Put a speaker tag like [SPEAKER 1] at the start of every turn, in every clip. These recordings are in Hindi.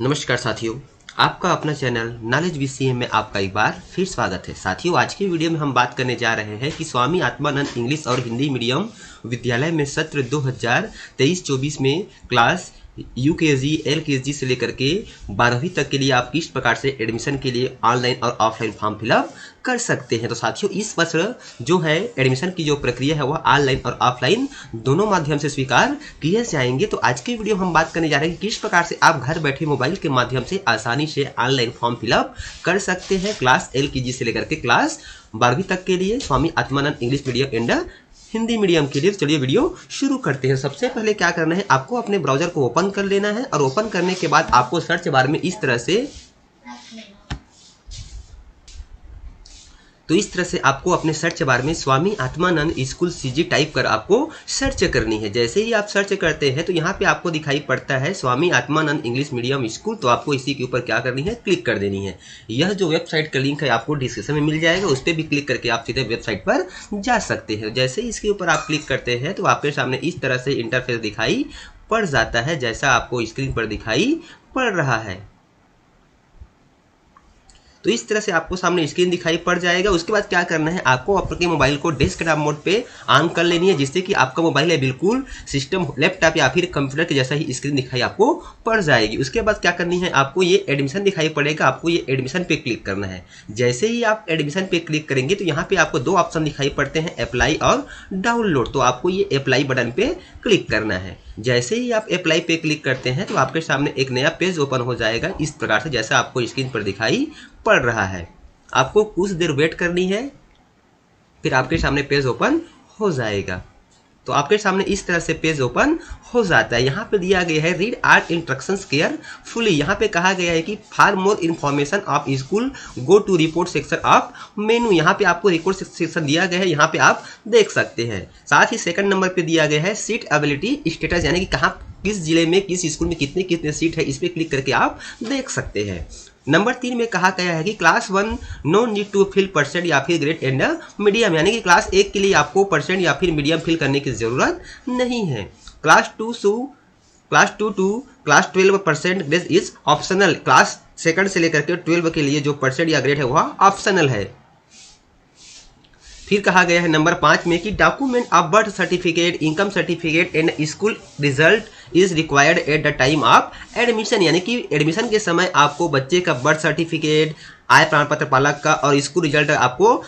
[SPEAKER 1] नमस्कार साथियों, आपका अपना चैनल नॉलेज विसीएम में आपका एक बार फिर स्वागत है। साथियों, आज की वीडियो में हम बात करने जा रहे हैं कि स्वामी आत्मानंद इंग्लिश और हिंदी मीडियम विद्यालय में सत्र 2023-24 में क्लास यूकेजी एलकेजी से लेकर के 12वीं तक के लिए आप किस प्रकार से एडमिशन के लिए ऑनलाइन और ऑफलाइन फॉर्म फिलअप कर सकते हैं। तो साथियों, इस वर्ष जो है एडमिशन की जो प्रक्रिया है वह ऑनलाइन और ऑफलाइन दोनों माध्यम से स्वीकार किए जाएंगे। तो आज की वीडियो हम बात करने जा रहे हैं कि किस प्रकार से आप घर बैठे मोबाइल के माध्यम से आसानी से ऑनलाइन फॉर्म फिलअप कर सकते हैं क्लास एलकेजी से लेकर के क्लास 12वीं तक के लिए Swami Atmanand English medium and Hindi medium के लिए। चलिए वीडियो शुरू करते हैं। सबसे पहले क्या करना है, आपको अपने ब्राउजर को ओपन कर लेना है और ओपन करने के बाद आपको सर्च बार में इस तरह से आपको अपने सर्च बार में Swami Atmanand school CG type कर आपको सर्च करनी है। जैसे ही आप सर्च करते हैं तो यहाँ पे आपको दिखाई पड़ता है स्वामी आत्मानंद इंग्लिश मीडियम स्कूल। तो आपको इसी के ऊपर क्या करनी है, क्लिक कर देनी है। यह जो वेबसाइट का लिंक है आपको डिस्क्रिप्शन में मिल जाएगा, उस पर भी क्लिक करके आप सीधे वेबसाइट पर जा सकते हैं। जैसे ही इसके ऊपर आप क्लिक करते हैं तो आपके सामने इस तरह से इंटरफेस दिखाई पड़ जाता है, जैसा आपको स्क्रीन पर दिखाई पड़ रहा है। तो इस तरह से आपको सामने स्क्रीन दिखाई पड़ जाएगा। उसके बाद क्या करना है, आपको अपने मोबाइल को डेस्कटॉप मोड पे ऑन कर लेनी है, जिससे कि आपका मोबाइल है बिल्कुल सिस्टम लैपटॉप या फिर कंप्यूटर के जैसा ही स्क्रीन दिखाई आपको पड़ जाएगी। उसके बाद क्या करनी है, आपको ये एडमिशन दिखाई पड़ेगा, आपको ये एडमिशन पे क्लिक करना है। जैसे ही आप एडमिशन पे क्लिक करेंगे तो यहाँ पे आपको दो ऑप्शन दिखाई पड़ते हैं, अप्लाई और डाउनलोड। तो आपको ये अप्लाई बटन पे क्लिक करना है। जैसे ही आप अप्लाई पे क्लिक करते हैं तो आपके सामने एक नया पेज ओपन हो जाएगा, इस प्रकार से जैसा आपको स्क्रीन पर दिखाई पड़ रहा है। आपको कुछ देर वेट करनी है, फिर आपके सामने पेज ओपन हो जाएगा। तो आपके सामने इस तरह से पेज ओपन हो जाता है। यहाँ पे दिया गया है रीड आर इंस्ट्रक्शंस केयरफुली। यहाँ पे कहा गया है कि for more information of school go to report section of menu. यहाँ पे आपको रिपोर्ट सेक्शन दिया गया है, यहाँ पे आप देख सकते हैं। साथ ही सेकंड नंबर पे दिया गया है सीट अवेलेबिलिटी स्टेटस, यानी कि कहाँ किस जिले में किस स्कूल में कितने कितने सीट है, इस पर क्लिक करके आप देख सकते हैं। नंबर 3 में कहा गया है कि class 1 no need to fill percent या फिर ग्रेड एंड मीडियम, यानी कि क्लास 1 के लिए आपको परसेंट या फिर मीडियम फिल करने की जरूरत नहीं है। Class 2 to class 12% grade is optional. Class second से लेकर के 12 के लिए जो परसेंट या ग्रेड है वह ऑप्शनल है। फिर कहा गया है नंबर 5 में कि document of birth certificate, income certificate and school result is required at the time of admission, यानी कि एडमिशन के समय आपको बच्चे का बर्थ सर्टिफिकेट, आय प्रमाण पत्र पालक का और स्कूल रिजल्ट आपको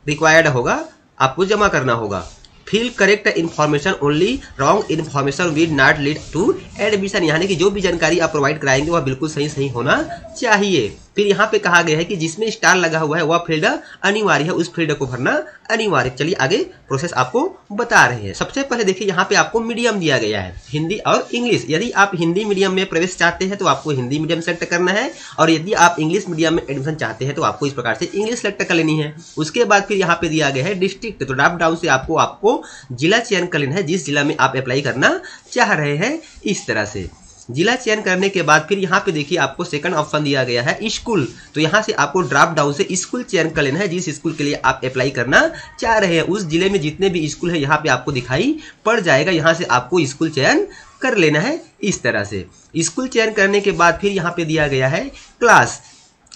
[SPEAKER 1] रिक्वायर्ड होगा, आपको जमा करना होगा। Fill correct information only, wrong information will not lead to admission, यानी कि जो भी जानकारी आप प्रोवाइड कराएंगे वह बिल्कुल सही होना चाहिए। फिर यहाँ पे कहा गया है कि जिसमें स्टार लगा हुआ है वह फील्ड अनिवार्य है, उस फील्ड को भरना अनिवार्य। चलिए आगे प्रोसेस आपको बता रहे हैं। सबसे पहले देखिए, यहाँ पे आपको मीडियम दिया गया है हिंदी और इंग्लिश। यदि आप हिंदी मीडियम में प्रवेश चाहते हैं तो आपको हिंदी मीडियम सेलेक्ट करना है, और यदि आप इंग्लिश मीडियम में एडमिशन चाहते हैं तो आपको इस प्रकार से इंग्लिश सेलेक्ट कर लेनी है। उसके बाद फिर यहाँ पे दिया गया है डिस्ट्रिक्ट, तो ड्रॉप डाउन से आपको जिला चयन कर लेना है, जिस जिला में आप अप्लाई करना चाह रहे हैं। इस तरह से जिला चयन करने के बाद फिर यहाँ पे देखिए आपको सेकंड ऑप्शन दिया गया है स्कूल, तो यहाँ से आपको ड्रॉप डाउन से स्कूल चयन कर लेना है, जिस स्कूल के लिए आप अप्लाई करना चाह रहे हैं। उस जिले में जितने भी स्कूल है यहाँ पे आपको दिखाई पड़ जाएगा, यहाँ से आपको स्कूल चयन कर लेना है। इस तरह से स्कूल चयन करने के बाद फिर यहाँ पे दिया गया है क्लास,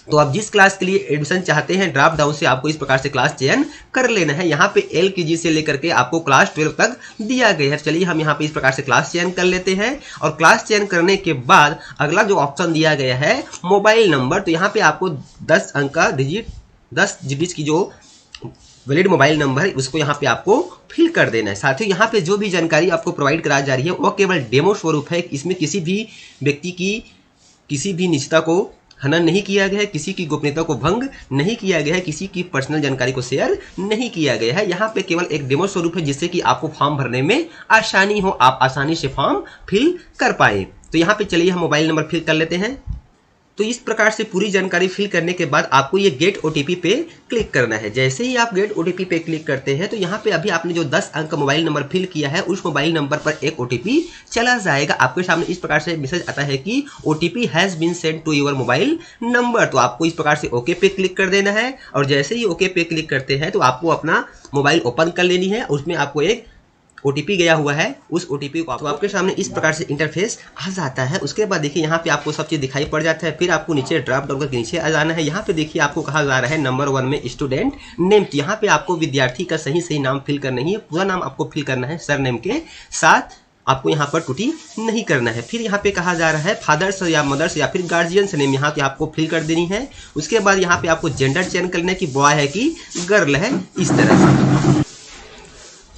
[SPEAKER 1] तो आप जिस क्लास के लिए एडमिशन चाहते हैं ड्रॉप डाउन से आपको इस प्रकार से क्लास चयन कर लेना है। यहाँ पे एलकेजी से लेकर के आपको क्लास 12 तक दिया गया है। चलिए हम यहाँ पे इस प्रकार से क्लास चयन कर लेते हैं, और क्लास चयन करने के बाद अगला जो ऑप्शन दिया गया है मोबाइल नंबर, तो यहाँ पे आपको 10 अंक का डिजिट 10 डिजिट की जो वैलिड मोबाइल नंबर है उसको यहाँ पे आपको फिल कर देना है। साथ ही यहाँ पे जो भी जानकारी आपको प्रोवाइड करा जा रही है वो केवल डेमो स्वरूप है, इसमें किसी भी व्यक्ति की किसी भी निजता को हनन नहीं किया गया है, किसी की गोपनीयता को भंग नहीं किया गया है, किसी की पर्सनल जानकारी को शेयर नहीं किया गया है। यहाँ पे केवल एक डेमो स्वरूप है, जिससे कि आपको फॉर्म भरने में आसानी हो, आप आसानी से फॉर्म फिल कर पाए। तो यहाँ पे चलिए हम मोबाइल नंबर फिल कर लेते हैं। तो इस प्रकार से पूरी जानकारी फिल करने के बाद आपको ये गेट ओटीपी पे क्लिक करना है। जैसे ही आप गेट ओटीपी पे क्लिक करते हैं तो यहाँ पे अभी आपने जो 10 अंक का मोबाइल नंबर फिल किया है उस मोबाइल नंबर पर एक ओटीपी चला जाएगा। आपके सामने इस प्रकार से मैसेज आता है कि OTP has been send to your mobile number. तो आपको इस प्रकार से ओके पे क्लिक कर देना है, और जैसे ही ओके पे क्लिक करते हैं तो आपको अपना मोबाइल ओपन कर लेनी है। उसमें आपको एक OTP गया हुआ है उस OTP को आपके सामने इस प्रकार से इंटरफेस आ जाता है। उसके बाद देखिए यहाँ पे आपको सब चीज़ दिखाई पड़ जाता है। फिर आपको नीचे ड्रॉप डाउन करके नीचे आ जाना है। यहाँ पे देखिए आपको कहा जा रहा है नंबर 1 में स्टूडेंट नेम। यहाँ पे आपको विद्यार्थी का सही नाम फिल करना है, पूरा नाम आपको फिल करना है सर नेम के साथ, आपको यहाँ पर त्रुटि नहीं करना है। फिर यहाँ पे कहा जा रहा है फादर्स या मदर्स या फिर गार्जियंस नेम यहाँ पे आपको फिल कर देनी है। उसके बाद यहाँ पे आपको जेंडर चयन करना है कि बॉय है कि गर्ल है, इस तरह से।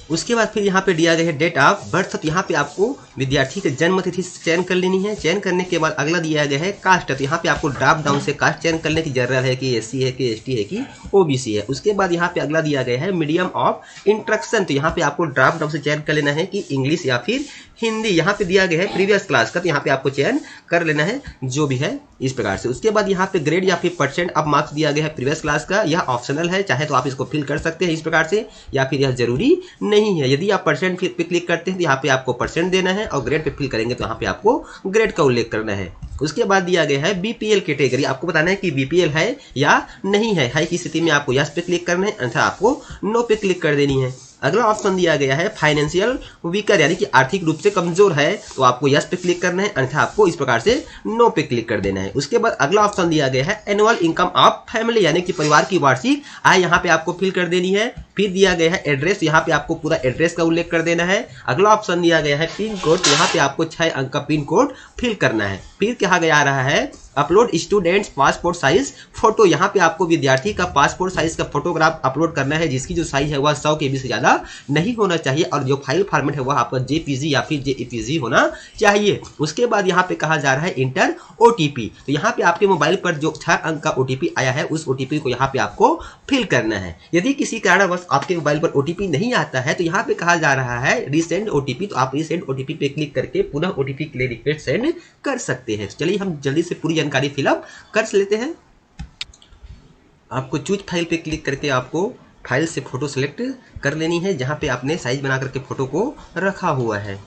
[SPEAKER 1] उसके बाद फिर यहाँ पे दिया गया है डेट ऑफ बर्थ, तो यहाँ पे आपको विद्यार्थी के जन्म तिथि चयन कर लेनी है। चयन करने के बाद अगला दिया गया है कास्ट, तो यहाँ पे आपको ड्रॉप डाउन से कास्ट चयन करने की जरूरत है कि SC है कि ST है कि OBC है। उसके बाद यहाँ पे अगला दिया गया है मीडियम ऑफ इंस्ट्रक्शन, तो यहाँ पे आपको ड्रॉप डाउन से चयन कर लेना है कि इंग्लिश या फिर हिंदी। यहाँ पे दिया गया है प्रीवियस क्लास का, तो यहाँ पे आपको चयन कर लेना है जो भी है इस प्रकार से। उसके बाद यहाँ पे ग्रेड या फिर % ऑफ मार्क्स दिया गया है प्रीवियस क्लास का, यह ऑप्शनल है, चाहे तो आप इसको फिल कर सकते हैं इस प्रकार से या फिर यह जरूरी नहीं है। यदि आप % पे क्लिक करते हैं तो यहाँ पे आपको % देना है और ग्रेड पे फिल करेंगे तो यहाँ पे आपको ग्रेड का उल्लेख करना है। उसके बाद दिया गया है BPL कैटेगरी, आपको बताना है कि BPL है या नहीं है की स्थिति में आपको यस पे क्लिक करना है, अन्यथा आपको नो पे क्लिक कर देनी है। अगला ऑप्शन दिया गया है फाइनेंशियल वीकर, यानी कि आर्थिक रूप से कमजोर है, तो आपको यस पे क्लिक करना है, अन्यथा आपको इस प्रकार से नो पे क्लिक कर देना है। उसके बाद अगला ऑप्शन दिया गया है एनुअल इनकम ऑफ फैमिली, यानी कि परिवार की वार्षिक आय, यहाँ पे आपको फिल कर देनी है। फिर दिया गया है एड्रेस, यहाँ पे आपको पूरा एड्रेस का उल्लेख कर देना है। अगला ऑप्शन दिया गया है पिन कोड, तो यहाँ पे आपको 6 अंक का पिन कोड फिल करना है। फिर कहा गया रहा है upload students passport size photo, यहाँ पे आपको विद्यार्थी का पासपोर्ट साइज का फोटोग्राफ अपलोड करना है, जिसकी जो साइज है वह 100 KB से ज्यादा नहीं होना चाहिए और जो फाइल फॉर्मेट है वह आपका JPG या फिर JPG होना चाहिए। उसके बाद यहाँ पे कहा जा रहा है इंटर OTP, तो यहाँ पे आपके मोबाइल पर जो 6 अंक का OTP आया है उस OTP को यहाँ पे आपको फिल करना है। यदि किसी कारणवश आपके मोबाइल पर OTP नहीं आता है तो यहाँ पे कहा जा रहा है रीसेंड OTP, तो आप रीसेंड OTP पे क्लिक करके पुनः OTP के लिए रिक्वेस्ट सेंड कर सकते हैं। चलिए हम जल्दी से पूरी जानकारी फिलअप कर लेते हैं। आपको चूज फाइल पे क्लिक करके आपको फाइल से फोटो सेलेक्ट कर लेनी है जहां पे आपने साइज बना करके फोटो को रखा हुआ है।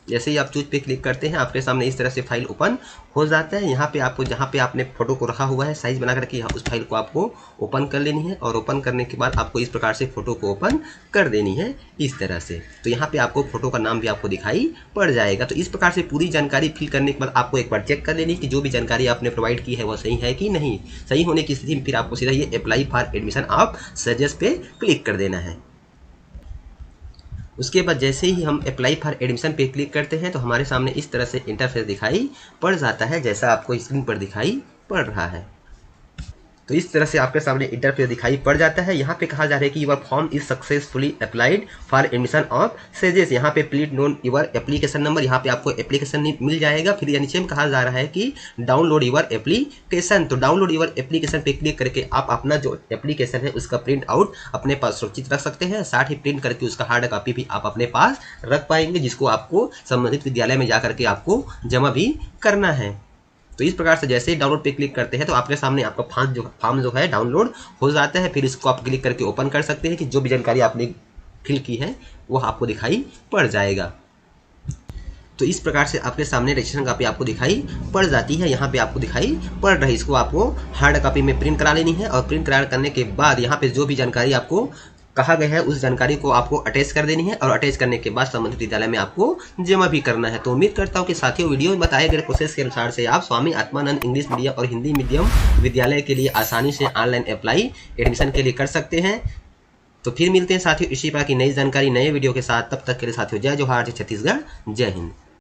[SPEAKER 1] जैसे ही आप चूज पे क्लिक करते हैं आपके सामने इस तरह से फाइल ओपन हो जाता है। यहाँ पे आपको जहाँ पे आपने फोटो को रखा हुआ है साइज बना करके उस फाइल को आपको ओपन कर लेनी है और ओपन करने के बाद आपको इस प्रकार से फोटो को ओपन कर देनी है इस तरह से। तो यहाँ पे आपको फोटो का नाम भी आपको दिखाई पड़ जाएगा। तो इस प्रकार से पूरी जानकारी फिल करने के बाद आपको एक बार चेक कर लेनी कि जो भी जानकारी आपने प्रोवाइड की है वह सही है कि नहीं। सही होने की स्थिति में फिर आपको सीधा ये apply for admission of suggest पे क्लिक कर देना है। उसके बाद जैसे ही हम अप्लाई फॉर एडमिशन पे क्लिक करते हैं तो हमारे सामने इस तरह से इंटरफेस दिखाई पड़ जाता है जैसा आपको स्क्रीन पर दिखाई पड़ रहा है। तो इस तरह से आपके सामने इंटरफेस दिखाई पड़ जाता है। यहाँ पे कहा जा रहा है कि your form is successfully applied for admission of sages. यहाँ पे please note your application number, यहाँ पे आपको एप्लीकेशन मिल जाएगा। फिर नीचे में कहा जा रहा है कि डाउनलोड यूर एप्लीकेशन, तो डाउनलोड यूर एप्लीकेशन पे क्लिक करके आप अपना जो एप्लीकेशन है उसका प्रिंट आउट अपने पास सुरक्षित रख सकते हैं। साथ ही प्रिंट करके उसका हार्ड कॉपी भी आप अपने पास रख पाएंगे, जिसको आपको संबंधित विद्यालय में जा करके आपको जमा भी करना है। तो इस प्रकार से जैसे ही डाउनलोड पे क्लिक करते हैं तो आपके सामने आपका फॉर्म जो है डाउनलोड हो जाता है। फिर इसको आप क्लिक करके ओपन कर सकते हैं कि जो भी जानकारी आपने फिल की है वो आपको दिखाई पड़ जाएगा। तो इस प्रकार से आपके सामने रजिस्ट्रेशन कॉपी आपको दिखाई पड़ जाती है। यहाँ पे आपको दिखाई पड़ रही है, इसको आपको हार्ड कॉपी में प्रिंट करा लेनी है और प्रिंट करा करने के बाद यहाँ पे जो भी जानकारी आपको कहा गया है उस जानकारी को आपको अटैच कर देनी है और अटैच करने के बाद संबंधित विद्यालय में आपको जमा भी करना है। तो उम्मीद करता हूं कि साथियों वीडियो में बताए गए प्रोसेस के अनुसार से आप स्वामी आत्मानंद इंग्लिश मीडियम और हिंदी मीडियम विद्यालय के लिए आसानी से ऑनलाइन अप्लाई एडमिशन के लिए कर सकते हैं। तो फिर मिलते हैं साथियों इसी प्रकार की नई जानकारी नए वीडियो के साथ। तब तक के लिए साथियों जय जोहार, जय छत्तीसगढ़, जय हिंद।